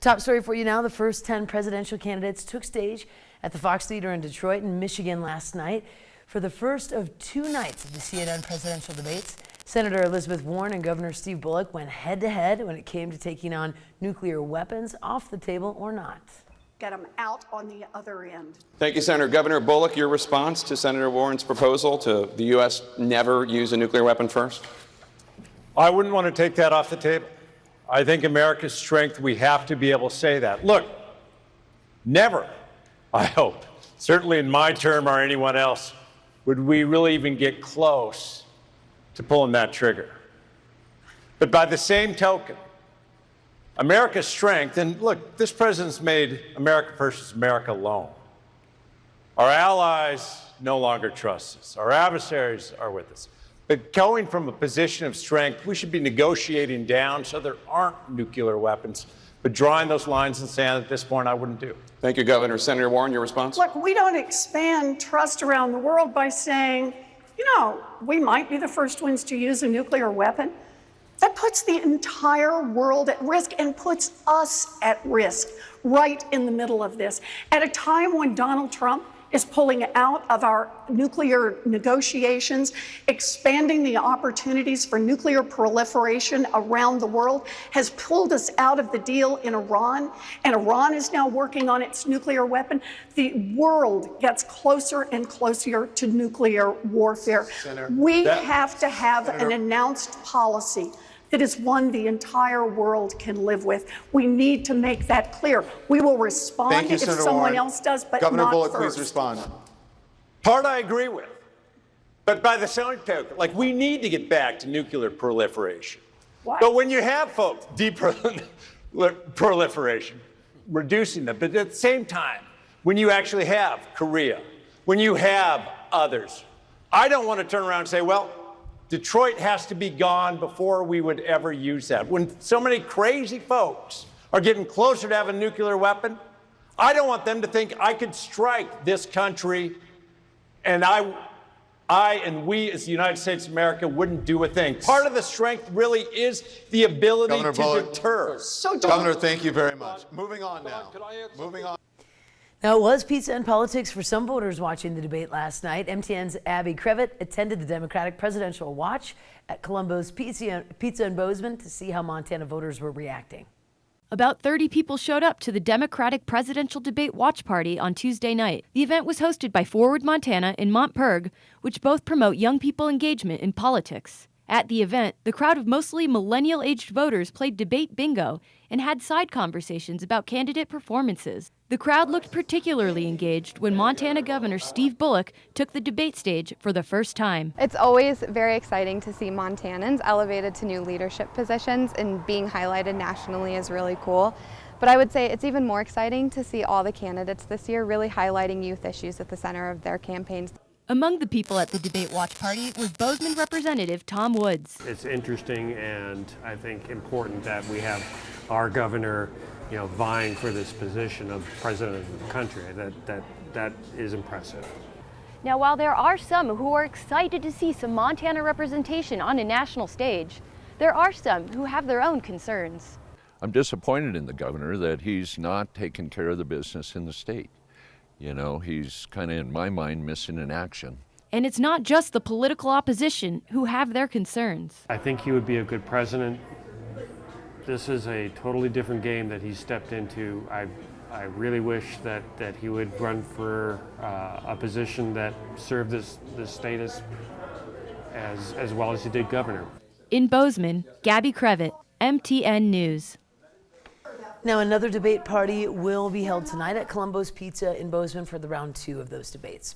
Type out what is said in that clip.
Top story for you now. The first 10 presidential candidates took stage at the Fox Theater in Detroit and Michigan last night for the first of 2 nights of the CNN presidential debates. Senator Elizabeth Warren and Governor Steve Bullock went head-to-head when it came to taking on nuclear weapons, off the table or not. Get them out on the other end. Thank you, Senator. Governor Bullock, your response to Senator Warren's proposal to the U.S. never use a nuclear weapon first? I wouldn't want to take that off the table. I think America's strength, we have to be able to say that. Look, never, I hope, certainly in my term or anyone else, would we really even get close to pulling that trigger. But by the same token, America's strength, and look, this president's made America versus America alone. Our allies no longer trust us. Our adversaries are with us. But going from a position of strength, we should be negotiating down so there aren't nuclear weapons. But drawing those lines in the sand at this point, I wouldn't do. Thank you, Governor. Senator Warren, your response? Look, we don't expand trust around the world by saying, you know, we might be the first ones to use a nuclear weapon. That puts the entire world at risk and puts us at risk right in the middle of this. At a time when Donald Trump is pulling out of our nuclear negotiations, expanding the opportunities for nuclear proliferation around the world, has pulled us out of the deal in Iran, and Iran is now working on its nuclear weapon. The world gets closer and closer to nuclear warfare. We have to have an announced policy that is one the entire world can live with. We need to make that clear. We will respond if someone else does, but Governor not Bullock, first. please respond. Part I agree with. But by the same token, like, we need to get back to nuclear proliferation. Why? But when you have folks, proliferation, reducing them, but at the same time, when you actually have Korea, when you have others, I don't want to turn around and say, well, Detroit has to be gone before we would ever use that. When so many crazy folks are getting closer to having a nuclear weapon, I don't want them to think I could strike this country and I and we as the United States of America wouldn't do a thing. Part of the strength really is the ability Governor to Bullock. deter. Governor, thank you very much. Moving on now. Moving on. Now, it was pizza and politics for some voters watching the debate last night. MTN's Abby Crevitt attended the Democratic Presidential Watch at Columbo's Pizza in Bozeman to see how Montana voters were reacting. About 30 people showed up to the Democratic Presidential Debate Watch Party on Tuesday night. The event was hosted by Forward Montana and Mont, which both promote young people engagement in politics. At the event, the crowd of mostly millennial-aged voters played debate bingo and had side conversations about candidate performances. The crowd looked particularly engaged when Montana Governor Steve Bullock took the debate stage for the first time. It's always very exciting to see Montanans elevated to new leadership positions, and being highlighted nationally is really cool. But I would say it's even more exciting to see all the candidates this year really highlighting youth issues at the center of their campaigns. Among the people at the debate watch party was Bozeman Representative Tom Woods. It's interesting and I think important that we have our governor, vying for this position of president of the country. That is impressive. Now, while there are some who are excited to see some Montana representation on a national stage, there are some who have their own concerns. I'm disappointed in the governor that he's not taking care of the business in the state. He's kind of, in my mind, missing in action. And it's not just the political opposition who have their concerns. I think he would be a good president. This is a totally different game that he stepped into. I really wish that he would run for a position that served this state as well as he did governor. In Bozeman, Gabby Crevitt, MTN News. Now, another debate party will be held tonight at Columbo's Pizza in Bozeman for the round 2 of those debates.